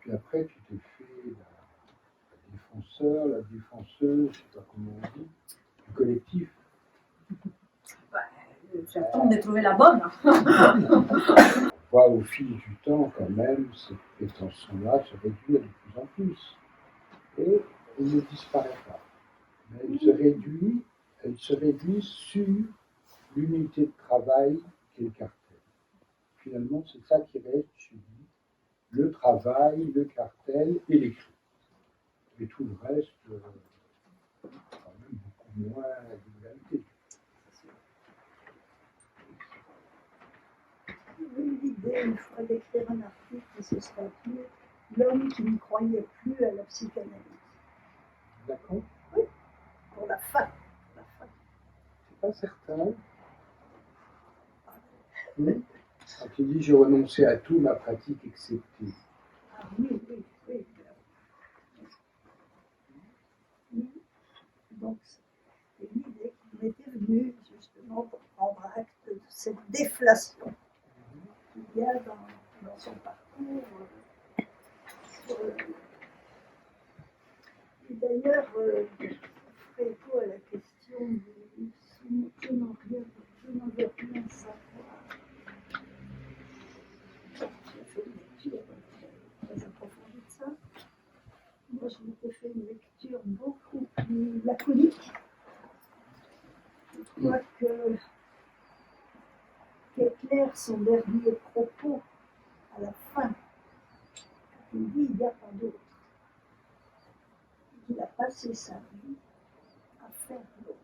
puis après, tu t'es fait la défenseur, la défenseuse, je sais pas comment on dit, du collectif. J'attends de trouver la bonne. On voit au fil du temps, quand même, cette prétention-là se réduire de plus en plus. Et elle ne disparaît pas. Mais elle se réduit sur l'unité de travail qu'est le cartel. Finalement, c'est ça qui reste suivi. Le travail, le cartel et l'écrit. Et tout le reste, quand même beaucoup moins d'individualité. L'idée, une fois d'écrire un article, ce serait plus l'homme qui ne croyait plus à la psychanalyse. D'accord. Oui, pour la fin. C'est pas certain. Quand il dit j'ai renoncé à tout, ma pratique exceptée. Ah oui. Donc, c'est une idée qui m'était venue justement pour prendre acte de cette déflation qu'il y a dans son parcours. Et d'ailleurs, je ferai écho à la question de je n'en veux rien savoir. J'ai fait une lecture très approfondie de ça. Moi, je m'étais fait une lecture beaucoup plus laconique. Je crois qu'éclaire son dernier propos à la fin. Il dit il n'y a pas d'autre. Il a passé sa vie à faire l'autre.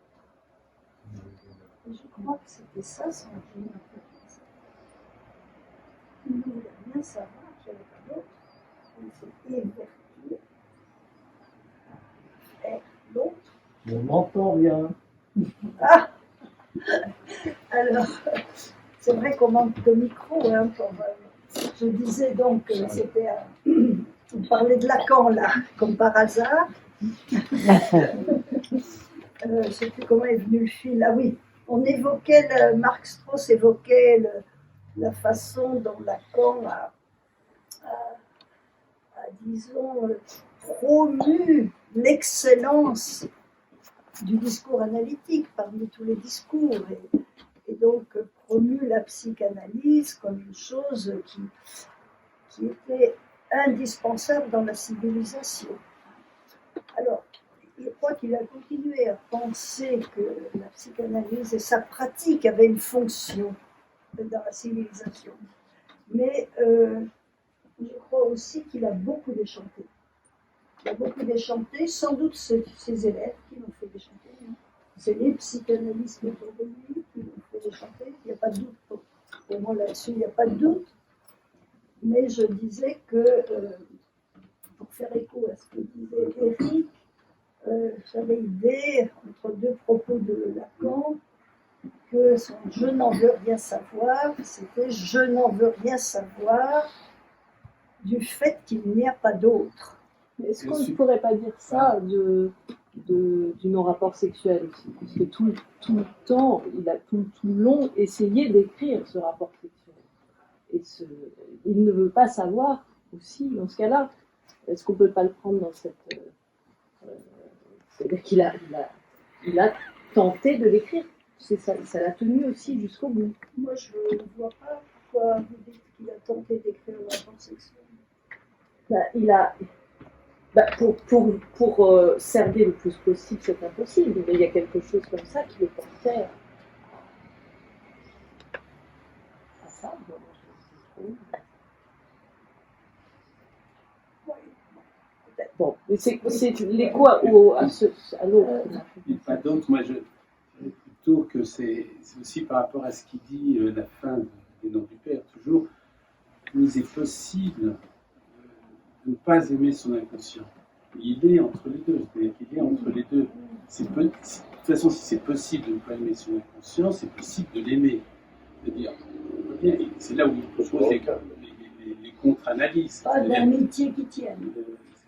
Et je crois que c'était ça son génie. Il ne voulait rien savoir qu'il n'y avait pas d'autre. Il s'est évertué à faire l'autre. On m'entend bien. Ah. Alors, c'est vrai qu'on manque de micro. Hein, je disais donc que c'était on parlait de Lacan là, comme par hasard. Je ne sais plus comment est venu le fil. Ah oui, on évoquait, Marc Strauss évoquait la façon dont Lacan a disons, promu l'excellence du discours analytique parmi tous les discours et donc promu la psychanalyse comme une chose qui était indispensable dans la civilisation. Alors, je crois qu'il a continué à penser que la psychanalyse et sa pratique avaient une fonction dans la civilisation. Mais je crois aussi qu'il a beaucoup déchanté. Il a beaucoup déchanté, sans doute ses élèves qui l'ont fait déchanter. Hein. C'est les psychanalystes autour de lui qui l'ont fait déchanter. Il n'y a pas de doute pour moi là-dessus, il n'y a pas de doute. Mais je disais que, pour faire écho à ce que disait Éric, j'avais idée, entre deux propos de Lacan, que son « je n'en veux rien savoir », c'était « je n'en veux rien savoir du fait qu'il n'y a pas d'autre ». Est-ce qu'on ne pourrait pas dire ça du non-rapport sexuel aussi? Parce que tout le temps, il a tout le long essayé d'écrire ce rapport sexuel. Et il ne veut pas savoir aussi, dans ce cas-là. Est-ce qu'on ne peut pas le prendre dans cette... c'est-à-dire qu'il a tenté de l'écrire. Ça l'a tenu aussi jusqu'au bout. Moi, je ne vois pas pourquoi vous dites qu'il a tenté d'écrire le rapport sexuel. Pour cerner le plus possible, c'est impossible. Mais il y a quelque chose comme ça qui le portait à ça. Bon, mais c'est l'écho à l'autre. Il n'y a pas d'autre. Moi, je dirais plutôt que c'est aussi par rapport à ce qu'il dit la fin des Noms du Père, toujours, il est possible de ne pas aimer son inconscient. Il est entre les deux. C'est-à-dire qu'il est entre les deux. De toute façon, si c'est possible de ne pas aimer son inconscient, c'est possible de l'aimer. C'est-à-dire, c'est là où il faut poser les contre-analyses. Pas d'amitié qui tienne.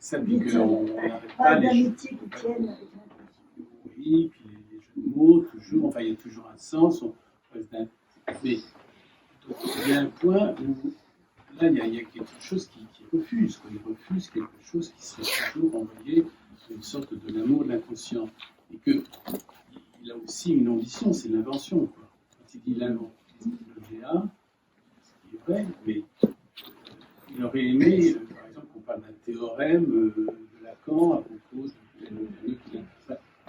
C'est ça, puis qu'on n'arrête pas d'amitié qui tienne avec l'inconscient. Oui, puis les jeux de mots, toujours, enfin, il y a toujours un sens. Mais il y a un point où, là, il y a quelque chose qui est refuse, quoi. Il refuse quelque chose qui serait toujours envoyé une sorte de l'amour de l'inconscient. Et qu'il a aussi une ambition, c'est l'invention, quoi. Quand il dit l'OGA, ce qui est vrai, mais il aurait aimé, par exemple, qu'on parle d'un théorème de Lacan à propos de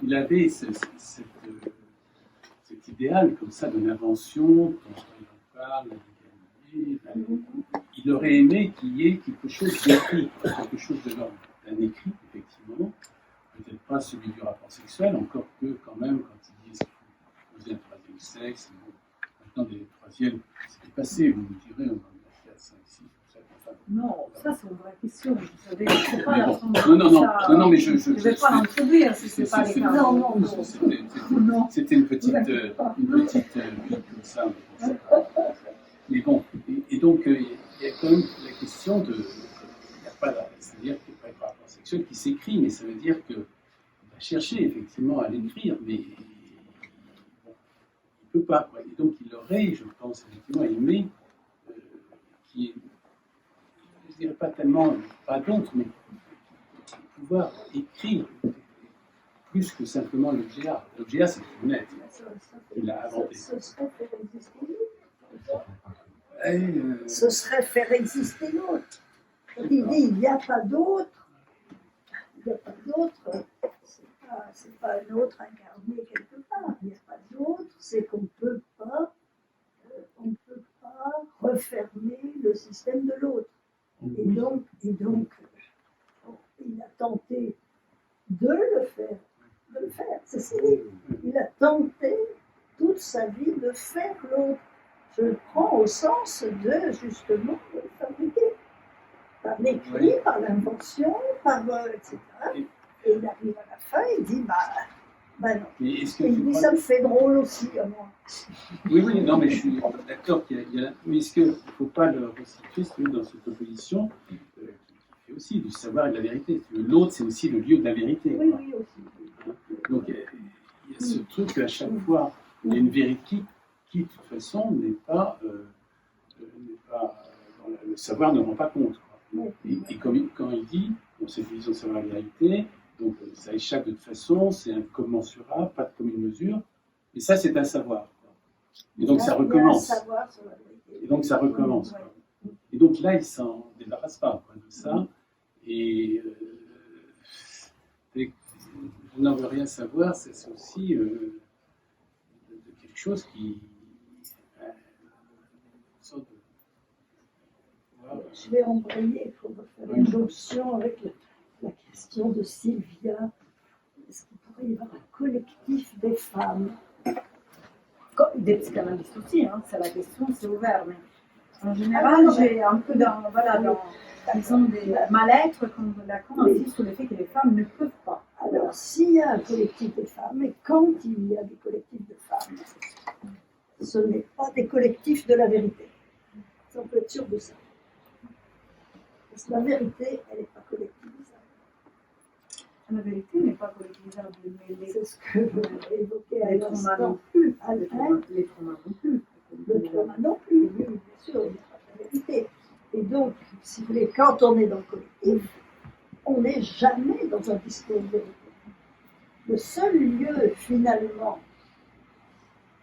il avait cet idéal comme ça de l'invention, quand il en parle, il aurait aimé qu'il y ait quelque chose d'écrit, quelque chose de l'ordre d'un écrit, effectivement, peut-être pas celui du rapport sexuel, encore que quand même, quand ils disent qu'il faut poser un troisième sexe, bon, maintenant des troisièmes, c'était passé, vous me direz, on en a fait à 5, 6, 7, enfin. Non, ça c'est une vraie question. Vous savez, c'est pas Mais la bon, fondation, non, mais je ne vais pas l'introduire si ce n'est pas les cas. Non. C'était une petite pique comme ça. Mais bon, et donc, il y a quand même la question de. C'est-à-dire qu'il n'y a pas de rapport sexuel qui s'écrit, mais ça veut dire qu'il va chercher effectivement à l'écrire, mais bon, il ne peut pas. Quoi. Et donc, il aurait, je pense, effectivement aimé qu'il y ait, je ne dirais pas tellement, pas d'autres, mais pouvoir écrire plus que simplement l'OGA. L'OGA, c'est une lettre qu'il a inventé. Ce serait faire exister Et, l'autre. Ce serait faire exister l'autre. Quand il dit il n'y a pas d'autre, il n'y a pas d'autre, c'est pas un autre incarné quelque part. Il n'y a pas d'autre, c'est qu'on ne peut pas refermer le système de l'autre. Et donc, il a tenté de le faire, c'est Céline. Il a tenté toute sa vie de faire l'autre. Je le prends au sens de, justement, de le fabriquer. Par l'écrit, par l'invention, etc. Et il arrive à la fin, il dit, bah non. Et il dit, ça me fait drôle aussi, à moi. Oui, non, mais je suis d'accord qu'il y a... Mais est-ce qu'il ne faut pas le resituer dans cette opposition qui fait aussi du savoir et de la vérité. L'autre, c'est aussi le lieu de la vérité. Oui, aussi. Donc, il y a ce truc qu'à chaque fois, il y a une vérité qui, de toute façon, n'est pas le savoir ne rend pas compte. Et quand il dit, dans cette vision de savoir la vérité, donc ça échappe de toute façon, c'est incommensurable, pas de commune mesure, et ça c'est un savoir. Et donc ça recommence. Et donc ça recommence. Et donc là, il ne s'en débarrasse pas de ça. Et je n'en veux rien savoir, c'est aussi de quelque chose qui... Je vais embrayer, il faut faire une jonction avec la question de Sylvia. Est-ce qu'il pourrait y avoir un collectif des femmes? Des psychanalystes aussi, hein, c'est la question, c'est ouvert. Mais en général, j'ai un peu disons, des mal-être quand Lacan insiste sur le fait que les femmes ne peuvent pas. Alors, s'il y a un collectif des femmes, et quand il y a des collectifs de femmes, ce n'est pas des collectifs de la vérité. On peut être sûr de ça. Parce que la vérité, elle n'est pas collectivisable. La vérité n'est pas collectivisable, mais c'est ce que je évoquais à les traumas l'instant. non plus. Les traumas non plus. Le trauma non plus, oui, bien sûr, il n'y a pas de vérité. Et donc, si vous voulez, quand on est dans le collectif, on n'est jamais dans un discours de vérité. Le seul lieu, finalement,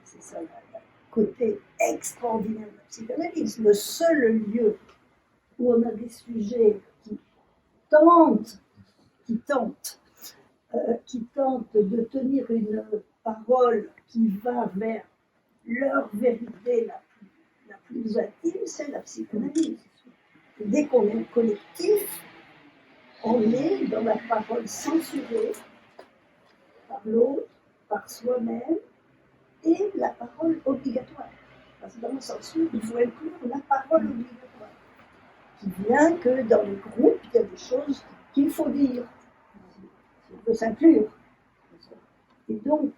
c'est ça le côté extraordinaire de la psychanalyse, le seul lieu où on a des sujets qui tentent de tenir une parole qui va vers leur vérité la plus intime, c'est la psychanalyse. Et dès qu'on est collectif, on est dans la parole censurée par l'autre, par soi-même, et la parole obligatoire. Parce que dans la censure, il faut inclure la parole obligatoire. Qui vient que dans le groupe, il y a des choses qu'il faut dire. Il faut s'inclure. Et donc,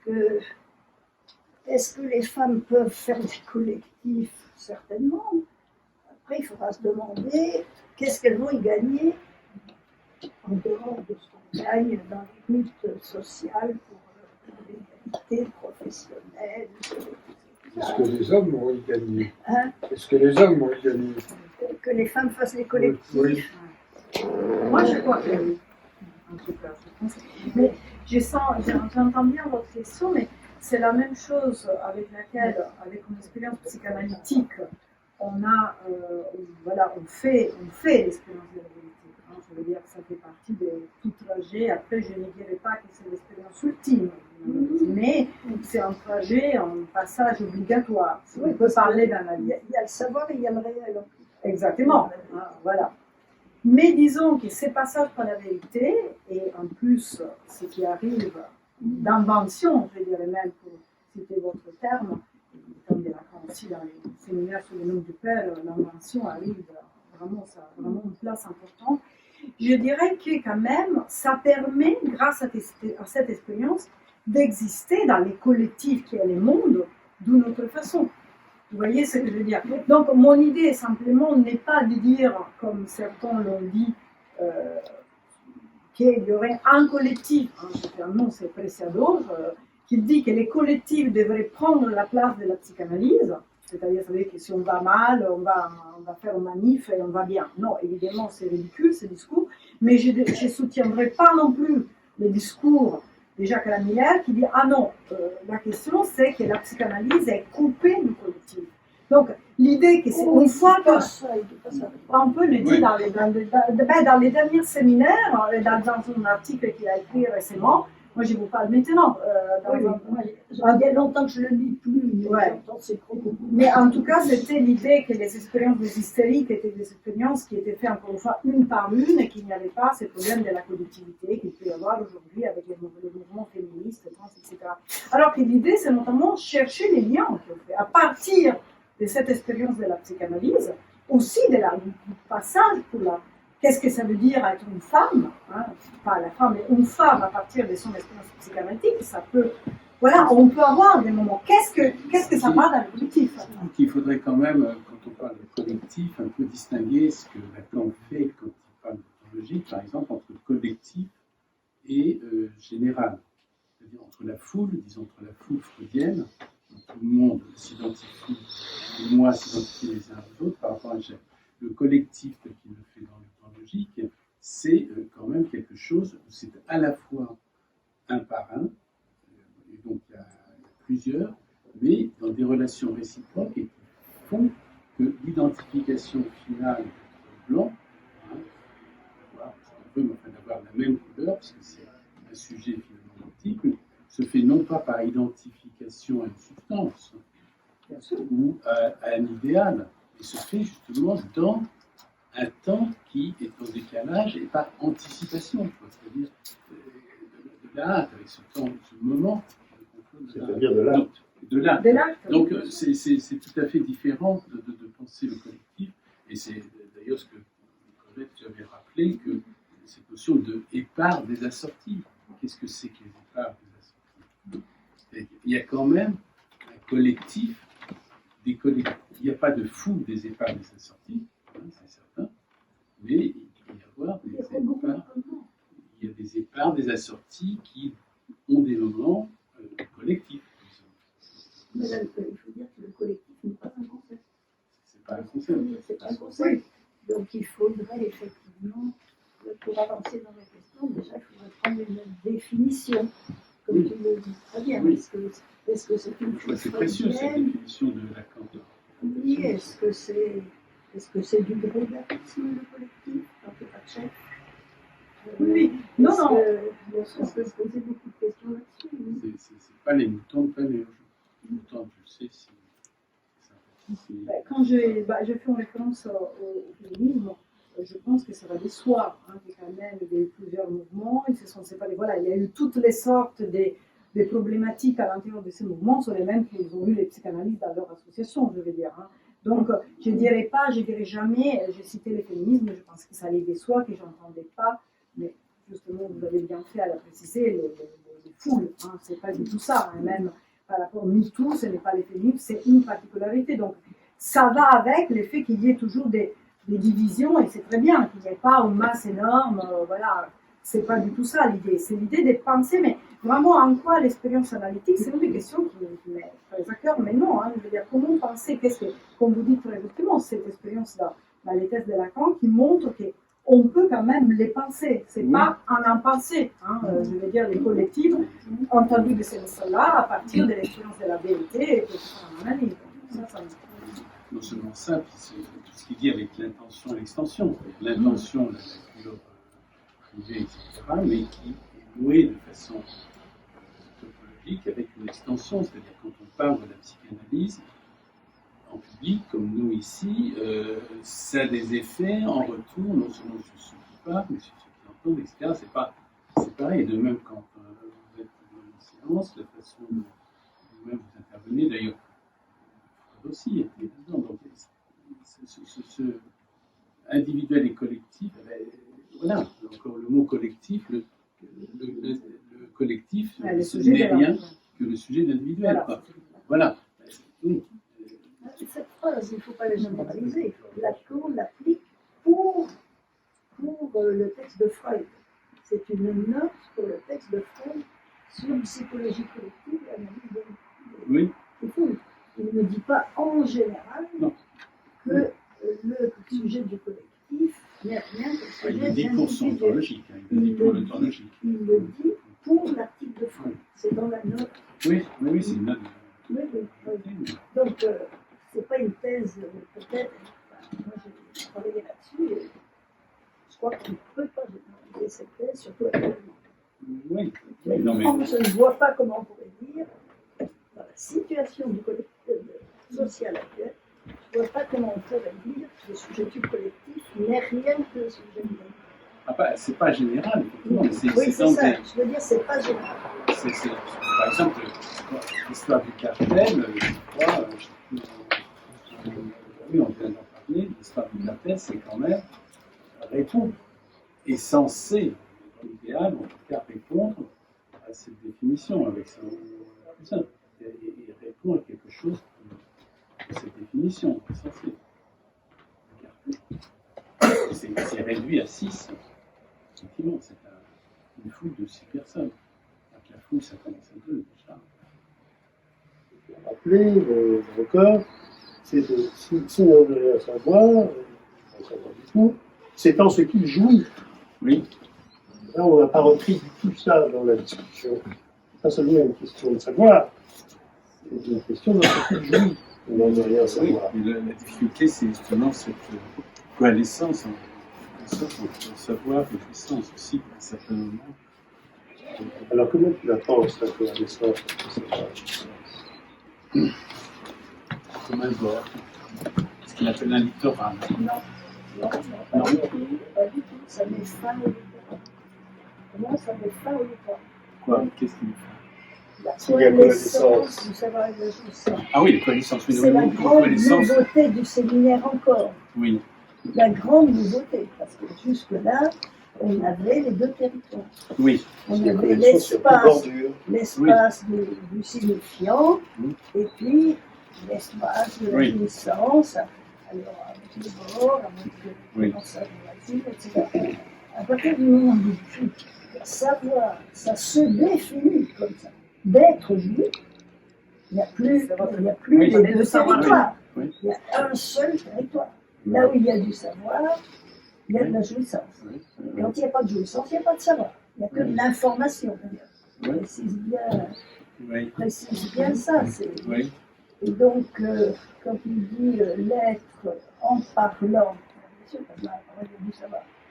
est-ce que les femmes peuvent faire des collectifs? Certainement. Après, il faudra se demander qu'est-ce qu'elles vont y gagner en dehors de ce qu'on gagne dans les luttes sociales pour l'égalité professionnelle. Est-ce que les hommes vont y gagner? Hein? Est-ce que les hommes vont y gagner? Que les femmes fassent les collectifs. Oui. Moi, je crois que oui. En tout cas, je pense. Mais j'entends bien votre question, mais c'est la même chose avec laquelle, avec une expérience psychanalytique, on a, voilà, on fait l'expérience de la vérité. Hein. Je veux dire que ça fait partie de tout trajet. Après, je ne dirais pas que c'est l'expérience ultime, mais c'est un trajet, un passage obligatoire. On peut parler d'un avis. Il y a le savoir et il y a le réel. Exactement. Hein, voilà. Mais disons que ces passages par la vérité, et en plus ce qui arrive d'invention, je dirais même pour citer votre terme, comme de Lacan aussi dans les séminaires sur le nom du Père, l'invention arrive vraiment, ça a vraiment une place importante. Je dirais que quand même, ça permet, grâce à cette expérience, d'exister dans les collectifs qui est le monde d'une autre façon. Vous voyez ce que je veux dire? Donc, mon idée, simplement, n'est pas de dire, comme certains l'ont dit, qu'il y aurait un collectif, hein, c'est Preciado, qui dit que les collectifs devraient prendre la place de la psychanalyse, c'est-à-dire que si on va mal, on va faire une manif et on va bien. Non, évidemment, c'est ridicule ce discours, mais je ne soutiendrai pas non plus les discours de Jacques Miller qui dit ah non, la question c'est que la psychanalyse est coupée du collectif. Donc l'idée que c'est une fois que on peut le dire dans les derniers séminaires, dans un article qu'il a écrit récemment. Moi, je vous parle maintenant. Il y a longtemps que je ne le lis plus. Ouais. Mais en tout cas, c'était l'idée que les expériences des hystériques étaient des expériences qui étaient faites encore une fois une par une et qu'il n'y avait pas ce problème de la collectivité qu'il peut y avoir aujourd'hui avec les mouvements féministes, trans, etc. Alors que l'idée, c'est notamment chercher les liens qu'on fait à partir de cette expérience de la psychanalyse, aussi du passage pour la. Qu'est-ce que ça veut dire être une femme, hein, pas la femme, mais une femme à partir de son expérience psychanalytique, ça peut, voilà, on peut avoir des moments. Qu'est-ce que ça parle dans le collectif? Donc il faudrait quand même, quand on parle de collectif, un peu distinguer ce que Lacan fait quand il parle d'ontologie, par exemple, entre collectif et général. C'est-à-dire entre la foule, disons entre la foule freudienne, où tout le monde s'identifie, et moi s'identifie les uns aux autres par rapport à Jacques. Le collectif tel qu'il le fait dans l'ontologique, c'est quand même quelque chose où c'est à la fois un par un, et donc il y a plusieurs, mais dans des relations réciproques et qui font que l'identification finale du blanc, hein, c'est un peu d'avoir la même couleur, parce que c'est un sujet finalement multiple, se fait non pas par identification à une substance, ou à un idéal, et se fait justement dans un temps qui est en décalage et par anticipation, c'est-à-dire de la hâte, avec ce temps, ce moment. C'est-à-dire de l'acte. De l'acte. Donc c'est tout à fait différent de penser le collectif, et c'est d'ailleurs ce que Colette avait rappelé, que cette notion de épars des assortis. Qu'est-ce que c'est que les épars des assortis? Il y a quand même un collectif. Il n'y a pas de fou des épars des assortis, hein, c'est certain, mais il peut y avoir des épars. Il y a des épars des assortis qui ont des moments collectifs. Mais là, il faut dire que le collectif n'est pas un concept. C'est pas un concept. C'est pas un concept. Donc il faudrait effectivement, pour avancer dans la question, déjà il faudrait prendre une définition, comme tu le dis très bien. Oui. Est-ce que c'est une chose C'est précieux cette définition de Lacan. Oui, est-ce que c'est du grégarisme le collectif, quand il n'y a pas de chef? Oui, non. Est-ce que se poser beaucoup de questions là-dessus? Oui. C'est pas les moutons de Paléo. Les moutons, je sais, c'est sympathique. Quand je fais une référence au féminisme, je pense que ça va de soi, hein, que quand même il y a eu plusieurs mouvements, ils se sont séparés. Voilà, il y a eu toutes les sortes des problématiques à l'intérieur de ces mouvements sont les mêmes qu'ils ont eu les psychanalystes dans leur association, je veux dire. Hein. Donc, je ne dirais jamais, j'ai cité le féminisme, je pense que ça allait de soi, que je n'entendais pas, mais justement, vous avez bien fait à la préciser, les foules, hein, c'est pas du tout ça, hein, même par rapport au MeToo, ce n'est pas les féminismes, c'est une particularité. Donc, ça va avec le fait qu'il y ait toujours des divisions, et c'est très bien qu'il n'y ait pas une masse énorme, voilà. C'est pas du tout ça l'idée. C'est l'idée de penser, mais vraiment en quoi l'expérience analytique, c'est une des questions qui m'est très à cœur, mais non, hein, je veux dire, comment penser, comme vous dites très justement, cette expérience-là, dans les thèses de Lacan, qui montre que on peut quand même les penser. C'est pas un impensé. Hein, je veux dire, les collectifs entendus de ces notions-là à partir de l'expérience de la vérité et de l'analyse. Ça non seulement ça, puis c'est tout ce qu'il dit avec l'intention et l'extension. L'intention, la culture privée, etc., mais qui est nouée de façon topologique avec une extension. C'est-à-dire quand on parle de la psychanalyse, en public, comme nous ici, ça a des effets en retour, non seulement sur ceux qui parlent, mais sur ceux qui entendent, etc. C'est pareil. Et de même, quand vous êtes dans une séance, la façon dont vous-même vous intervenez, d'ailleurs, Freud aussi était dedans. Donc, ce individuel et collectif, voilà, encore le mot collectif, le collectif, ce n'est rien que le sujet de l'individuel. Voilà. Oui. Cette phrase, il ne faut pas la généraliser. Lacan l'applique pour le texte de Freud. C'est une note pour le texte de Freud sur psychologie collective et analyse de Oui. Il ne dit pas en général que le sujet du collectif n'est rien que le sujet Il le dit pour son temps logique. Il le dit pour le temps logique. Il le dit pour l'article de Freud. C'est dans la note. Oui, c'est une note. Oui. Donc, c'est pas une thèse, peut-être. Enfin, moi, j'ai travaillé là-dessus et je crois qu'on ne peut pas généraliser cette thèse, surtout actuellement. Oui. Mais Non, mais... je ne vois pas comment on pourrait dire, dans la situation du collectif social actuel, je ne vois pas comment on pourrait dire que le sujet du collectif n'est rien que le sujet du collectif. Ah bah, c'est pas général, effectivement. Oui, c'est ça. Je veux dire, c'est pas général. Par exemple, l'histoire du cartel, je crois, oui, on vient d'en parler, l'histoire du cartel, c'est quand même répondre, est censé, dans l'idéal, en tout cas répondre à cette définition, avec ça, et répondre à quelque chose de cette définition, est censé. C'est réduit à 6. Effectivement, c'est une foule de 6 personnes. Donc la foule, ça commence à 2 déjà. Rappeler encore, c'est de, si on veut rien savoir, on ne sait pas du tout, c'est en ce qu'il jouit. Oui. Là, on n'a pas repris du tout ça dans la discussion. Pas seulement une question de savoir, c'est une question dans ce qu'il jouit. On n'en veut rien savoir. Oui, la difficulté, c'est justement cette coalescence entre savoir et puissance aussi, à un certain moment. Alors, comment tu la penses, la coalescence entre savoir et puissance? Comme un bord, ce qu'il appelle un littoral. Non, pas du tout. Ça met fin au littoral. Comment ça met fin au littoral? Quoi? Qu'est-ce qu'il fait? La coalescence du savoir et de la jouissance. Ah oui, la coalescence. C'est la grande nouveauté du séminaire encore. Oui. La grande nouveauté, parce que jusque-là, on avait les deux territoires. Oui. On La avait coalescence l'espace du signifiant, et puis l'espace de la jouissance, alors avec les bords, avec le pensage voisine, etc. À partir du moment où savoir, ça se définit comme ça, d'être joui, il n'y a plus les deux territoires, il y a un seul territoire. Là où il y a du savoir, il y a de la jouissance. Quand il n'y a pas de jouissance, il n'y a pas de savoir. Il n'y a que de l'information. Précise bien ça. Et donc, quand il dit l'être en parlant,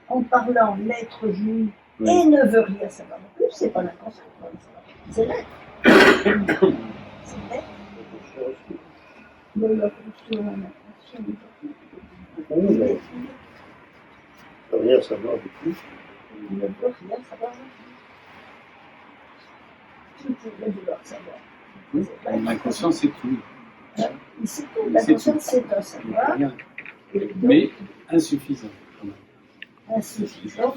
en parlant, l'être jouit et ne veut rien savoir non plus, c'est pas l'inconscient. C'est l'être. C'est l'être. De la conscience, oui, mais il ne veut rien savoir du tout. Il ne veut rien savoir. Tout il veut vouloir savoir. Oui, l'inconscient, c'est tout. C'est tout. La conscience, c'est un savoir. Mais insuffisant. Insuffisant.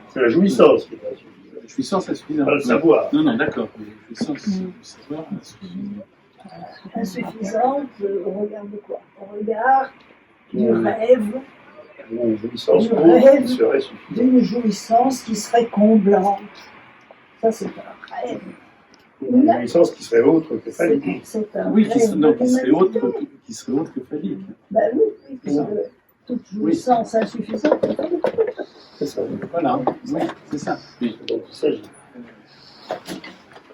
C'est la jouissance qui est insuffisante. La jouissance insuffisante. Pas le savoir. Non, d'accord. La jouissance, le savoir insuffisant. Insuffisante au regard de quoi? Au regard du rêve. Une jouissance qui serait suffisante. D'une jouissance qui serait comblante. Ça, c'est un rêve. Une jouissance qui serait autre que phallique. C'est un Oui, rêve qui serait autre que phallique. Ben oui, puisque toute jouissance insuffisante. C'est ça. Voilà, oui, c'est ça. Oui. Donc il s'agit.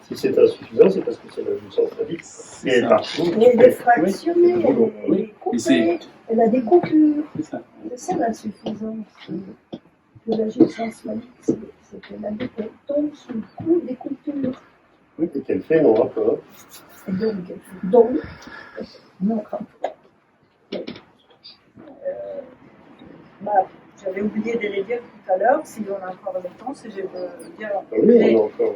Si c'est insuffisant, c'est parce que c'est la jouissance pratique. C'est Et ça. partout. Elle est fractionnée, elle est Oui. Et coupée, c'est- elle a des coupures. C'est ça. C'est ça l'insuffisance de la jouissance magique, c'est qu'elle tombe sous le coup des coupures. Oui, et qu'elle fait non rapport. Et donc, non rapport. J'avais oublié de les dire tout à l'heure, si on a encore le temps, si je veux dire. Oui, on a encore.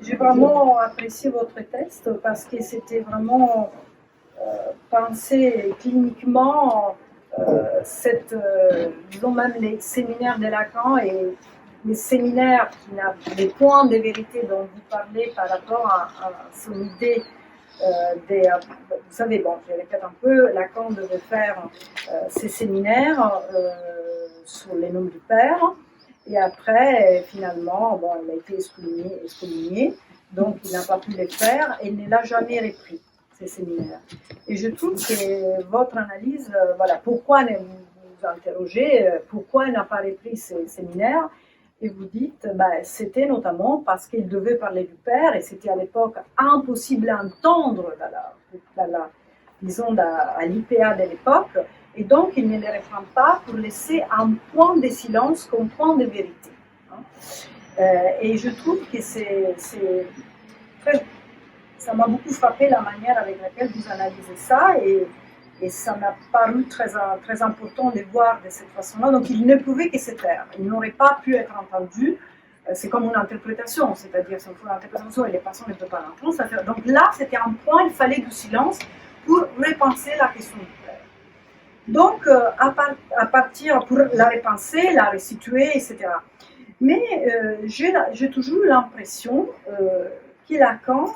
J'ai vraiment apprécié votre texte parce que c'était vraiment pensé cliniquement, disons même les séminaires de Lacan et les séminaires les points de vérité dont vous parlez par rapport à son idée vous savez, bon, je répète un peu, Lacan devait faire ses séminaires sur les noms du Père, et après, finalement, bon, il a été excommunié, donc il n'a pas pu les faire, et il ne l'a jamais repris, ces séminaires. Et je trouve que votre analyse, voilà, pourquoi vous interrogez, pourquoi il n'a pas repris ces séminaires, et vous dites, c'était notamment parce qu'il devait parler du Père, et c'était à l'époque impossible à entendre disons, à l'IPA de l'époque, et donc il ne les reprend pas pour laisser un point de silence comme point de vérité. Et je trouve que ça m'a beaucoup frappé la manière avec laquelle vous analysez ça, et ça m'a paru très, très important de voir de cette façon-là. Donc il ne pouvait que se taire, il n'aurait pas pu être entendu. C'est comme une interprétation, c'est-à-dire si on fait une interprétation et les personnes ne peuvent pas l'entendre. Donc là, c'était un point, il fallait du silence pour repenser la question du Père. Donc, à partir, pour la repenser, la restituer, etc. Mais j'ai toujours l'impression que Lacan,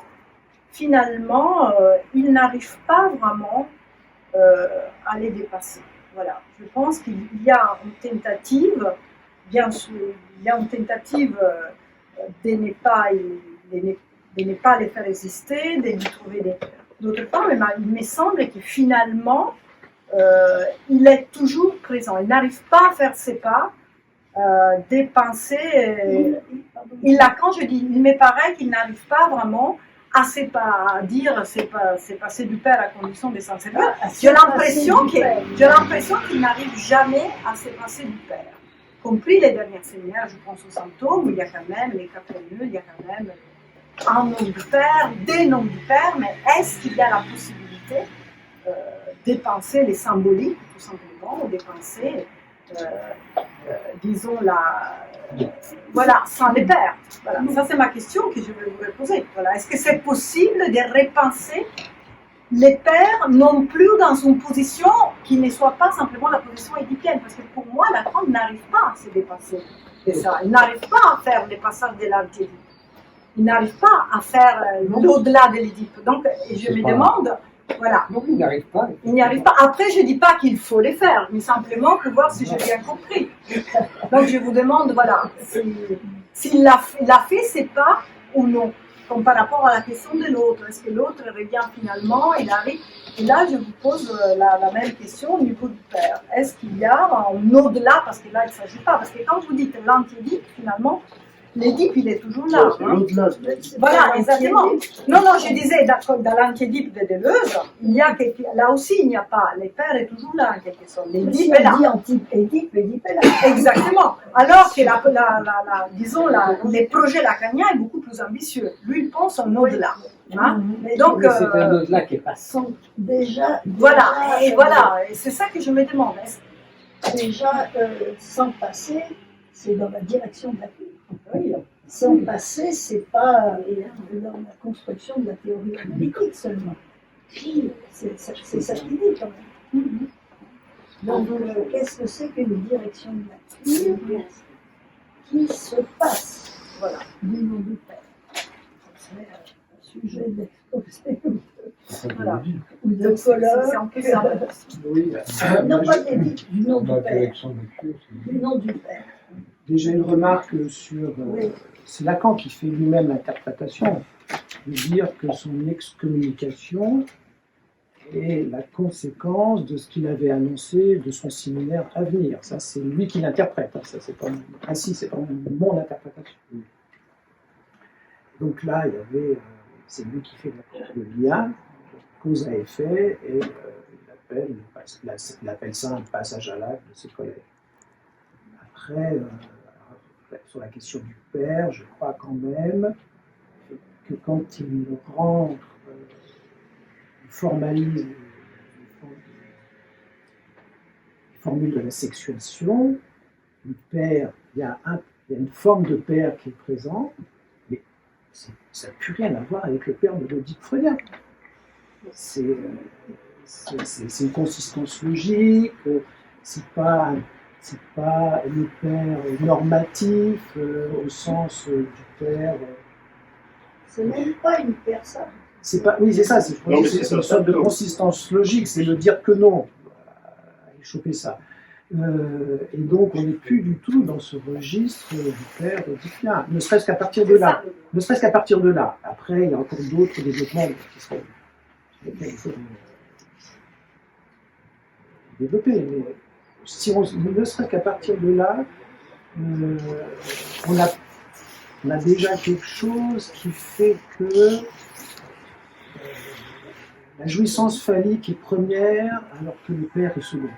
finalement, il n'arrive pas vraiment à les dépasser. Voilà. Je pense qu'il y a une tentative, bien sûr, il y a une tentative de ne pas les faire exister, de lui trouver d'autres formes, mais il me semble que finalement, il est toujours présent. Il n'arrive pas à faire ses pas, des pensées. Quand je dis, il me paraît qu'il n'arrive pas vraiment à dire c'est passé du Père à condition de s'en séparer. J'ai l'impression qu'il n'arrive jamais à se passer du Père. Compris les derniers séminaires, je pense aux symptômes, il y a quand même les quatre nœuds, il y a quand même un nom du Père, des noms du Père, mais est-ce qu'il y a la possibilité de penser les symboliques, tout simplement, ou de penser, disons, voilà, sans les pères. Voilà. Ça, c'est ma question que je vais vous poser. Voilà. Est-ce que c'est possible de repenser les pères non plus dans une position qui ne soit pas simplement la position édipienne? Parce que pour moi, Lacan n'arrive pas à se dépasser de ça. Il n'arrive pas à faire les passages de l'Archétype. Il n'arrive pas à faire l'au-delà de l'Édipe. Donc, je me demande, voilà. Donc il n'arrive pas. Il n'y arrive pas. Après, je ne dis pas qu'il faut les faire, mais simplement pour voir si j'ai bien compris. Donc, je vous demande, voilà, s'il a fait ses pas ou non, comme par rapport à la question de l'autre. Est-ce que l'autre revient finalement, il arrive? Et là, je vous pose la même question au niveau du Père. Est-ce qu'il y a un au-delà, parce que là, il ne s'agit pas, parce que quand vous dites l'anti-Édipe, finalement, l'Édipe, il est toujours là. C'est l'au-delà. Voilà, exactement. Non, je disais, dans l'Antiédipe de Deleuze, là aussi, il n'y a pas. Les pères est toujours là, en quelque sorte. L'Édipe est là. Édipe est là. Exactement. Alors que, disons, les projets lacaniens est beaucoup plus ambitieux. Lui, il pense en au-delà. Hein? Donc, Mais c'est un au-delà qui est passant. Déjà. Voilà, et c'est ça que je me demande. Déjà, sans passer, c'est dans la direction de la vie. Oui. Sans passer, c'est pas dans la construction de la théorie analytique seulement. C'est ça qui dit quand même. Donc, qu'est-ce que c'est qu'une direction de la vie qui se passe, voilà, du nom du Père? Ce serait un sujet d'exposé voilà, ou de colloque. C'est en plus ça. Oui, Non, pas d'édite, du nom la du Père. direction de Dieu, Du nom du Père. Déjà une remarque sur... Oui. C'est Lacan qui fait lui-même l'interprétation, de dire que son excommunication est la conséquence de ce qu'il avait annoncé de son séminaire à venir. Ça, c'est lui qui l'interprète. Hein. Ça, c'est pas ainsi, c'est pas mon interprétation. Donc là, il y avait, c'est lui qui fait le lien, cause à effet, et il appelle ça un passage à l'acte de ses collègues. Après, sur la question du père, je crois quand même que quand il rentre, il formalise les formules de la sexuation, le père, il y a une forme de père qui est présent, mais ça n'a plus rien à voir avec le père de l'Oedipe freudien. C'est une consistance logique, c'est pas le père normatif au sens du père. C'est même pas une personne. C'est pas, oui, c'est ça, c'est une sorte de consistance logique, c'est de dire que non. Allez choper ça. Et donc, on n'est plus du tout dans ce registre du père oedipien, ne serait-ce qu'à partir de là. Ne serait-ce qu'à partir de là. Après, il y a encore d'autres développements qui seraient développés, mais si on, ne serait-ce qu'à partir de là, on a déjà quelque chose qui fait que la jouissance phallique est première alors que le père est second.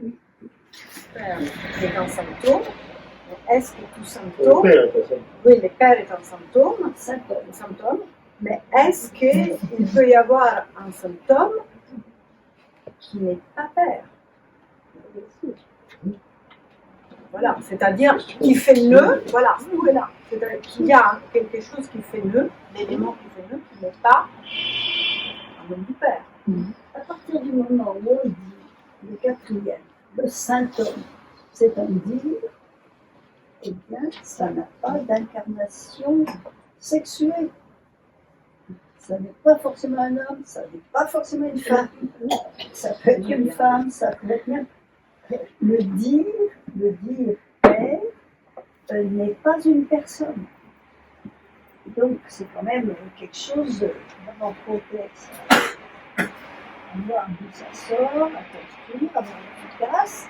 Oui. Le père est un symptôme. Est-ce que tout symptôme... Oui, le père est un symptôme, mais est-ce qu'il peut y avoir un symptôme qui n'est pas père? Voilà, c'est-à-dire qui fait nœud, voilà, c'est-à-dire qu'il y a quelque chose qui fait nœud, l'élément qui fait nœud, qui n'est pas un homme du père. À partir du moment où on dit le quatrième, le saint homme, c'est un dire, eh bien, ça n'a pas d'incarnation sexuelle. Ça n'est pas forcément un homme, ça n'est pas forcément une femme. Ça peut être une femme, ça peut être bien. Le dire père n'est pas une personne. Donc c'est quand même quelque chose d'avoir complexe à voir d'où ça sort, à construire, à voir efficace.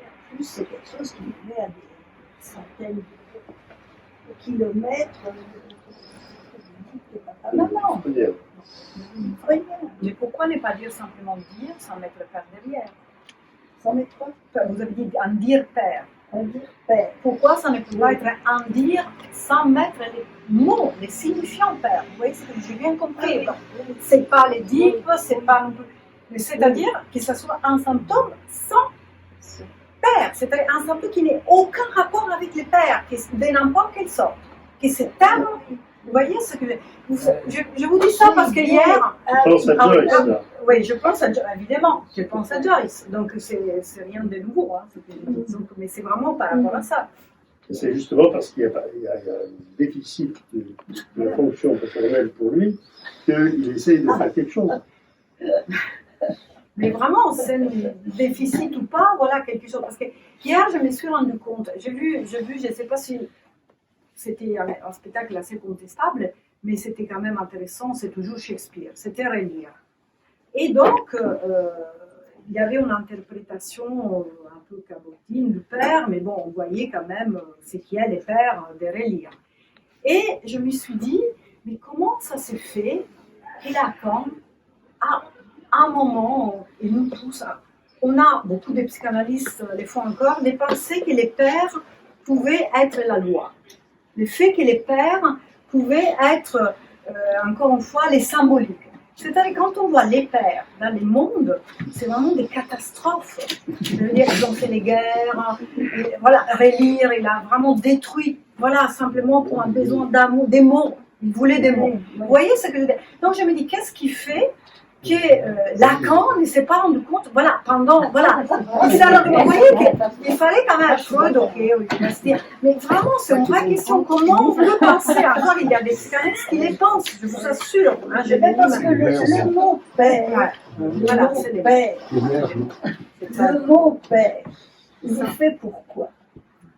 Et en plus, c'est quelque chose qui nous met à des centaines de kilomètres de papa-maman. Mais pourquoi ne pas dire simplement dire sans mettre le père derrière? Sans mettre quoi? Vous avez dit un dire père. Un dire père. Pourquoi ça ne peut pas être un dire sans mettre les mots, les signifiants père? Vous voyez ce que j'ai bien compris. C'est pas les dire, c'est pas non plus. Mais c'est-à-dire que ce soit un symptôme sans père. C'est-à-dire un symptôme qui n'ait aucun rapport avec les pères, qui est de n'importe quelle sorte. Que c'est tellement. Vous voyez ce que je vous dis ça parce que hier. Je pense à Joyce, là. Oui, je pense à Joyce, évidemment. Je pense à Joyce. Donc c'est rien de nouveau. Hein. Mais c'est vraiment par rapport à ça. C'est justement parce qu'il y a un déficit de la fonction personnelle pour lui qu'il essaye de faire quelque chose. Mais vraiment, c'est un déficit ou pas, voilà quelque chose. Parce que hier, je me suis rendu compte. J'ai vu, je ne sais pas si. C'était un spectacle assez contestable, mais c'était quand même intéressant, c'est toujours Shakespeare, c'était relire. Et donc, il y avait une interprétation un peu cabotine du père, mais bon, on voyait quand même ce qu'il y a des pères de relire. Et je me suis dit, mais comment ça se fait que Lacan, à un moment, et nous tous, on a, beaucoup de psychanalystes les font encore, de penser que les pères pouvaient être la loi. Le fait que les pères pouvaient être, encore une fois, les symboliques. C'est-à-dire quand on voit les pères dans le monde, c'est vraiment des catastrophes. Je veux dire, ils ont fait les guerres, et, voilà, relire, il a vraiment détruit, voilà, simplement pour un besoin d'amour, des mots. Il voulait des mots. Vous voyez ce que je veux dire? Donc je me dis, qu'est-ce qui fait que Lacan ne s'est pas rendu compte, voilà, pendant, voilà, vous voyez qu'il fallait quand même Freud, ok, oui, mais vraiment, c'est une vraie question, comment on peut penser, alors il y a des psychanalystes qui les pensent, je vous assure, hein, Parce que le mot père, voilà, c'est le mot père, il est fait pourquoi?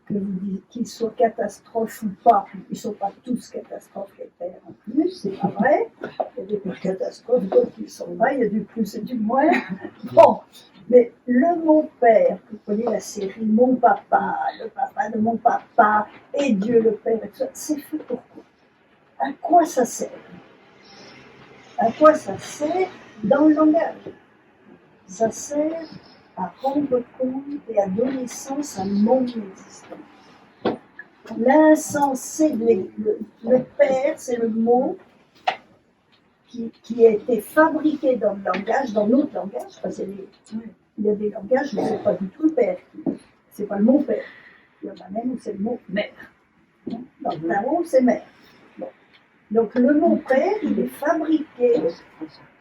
que vous dites qu'ils soient catastrophes ou pas, ils ne sont pas tous catastrophes, les pères en plus, c'est pas vrai. Il y a des pères catastrophes, d'autres qui sont vrais, il y a du plus et du moins. Bon, mais le mon père, vous voyez la série Mon papa, le papa de mon papa, et Dieu le Père, et tout ça, c'est fait pour quoi? À quoi ça sert? À quoi ça sert dans le langage? Ça sert à rendre compte et à donner sens à mon existence. L'insensé, le père, c'est le mot qui a été fabriqué dans le langage, dans notre langage, parce qu'il y a des langages où c'est pas du tout le père, c'est pas le mot père. Il y en a même où c'est le mot mère. Dans le tarot, c'est mère. Bon. Donc le mot père, il est fabriqué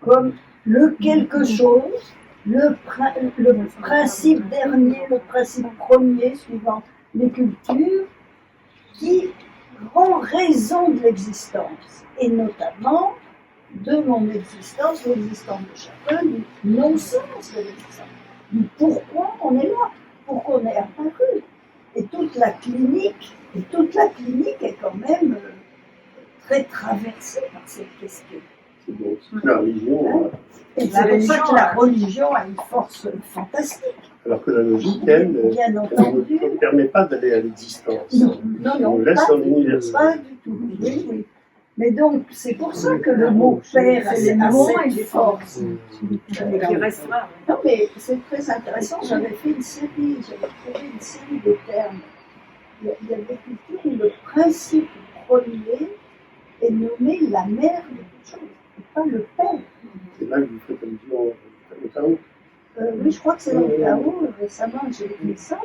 comme le quelque chose, le principe dernier, le principe premier, suivant les cultures, qui rend raison de l'existence, et notamment de mon existence, l'existence de chacun, du non-sens de l'existence, du pourquoi on est là, pourquoi on est apparu. Et toute la clinique est quand même très traversée par cette question. C'est donc la religion. Et c'est pour ça que la religion a une force fantastique. Alors que la logique, elle, Bien elle entendu. ne permet pas d'aller à l'existence. Non, On laisse pas dans du tout, l'universel. pas du tout. Oui, oui. Mais donc, c'est pour ça que le mot père a cette force. Mais qui restera. Non, mais c'est très intéressant. J'avais trouvé une série de termes. Il y a des cultures où le principe premier est nommé la mère de toute chose, et pas le père. C'est là que vous faites allusion au Tao. Oui, je crois que c'est dans le Tao. Récemment, j'ai lu ça.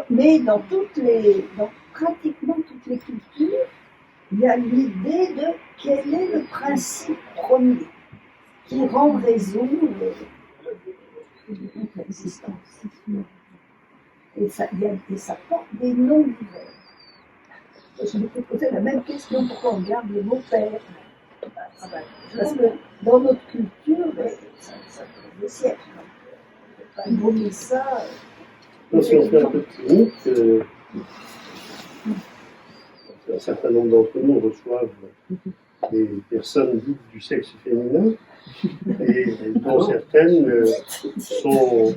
Mais dans pratiquement toutes les cultures, il y a l'idée de quel est le principe premier qui rend raison de l'existence. Et ça porte des noms divers. Je me suis posé la même question, pourquoi on garde le mot père? Parce que dans notre culture, ça fait des siècles. On ne peut pas nommer ça. Donc, si on fait un peu de clinique, un certain nombre d'entre nous reçoivent des personnes dites du sexe féminin, et dont certaines sont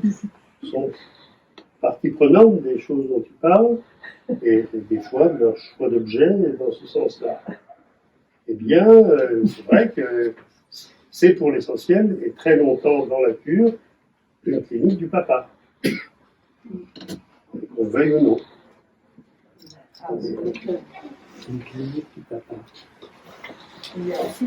partie prenante des choses dont tu parles, et des fois de leur choix d'objet dans ce sens-là. Eh bien, c'est vrai que c'est pour l'essentiel, et très longtemps dans la cure, une clinique du papa. Qu'on veuille ou non. Une clinique du papa. Il y a aussi des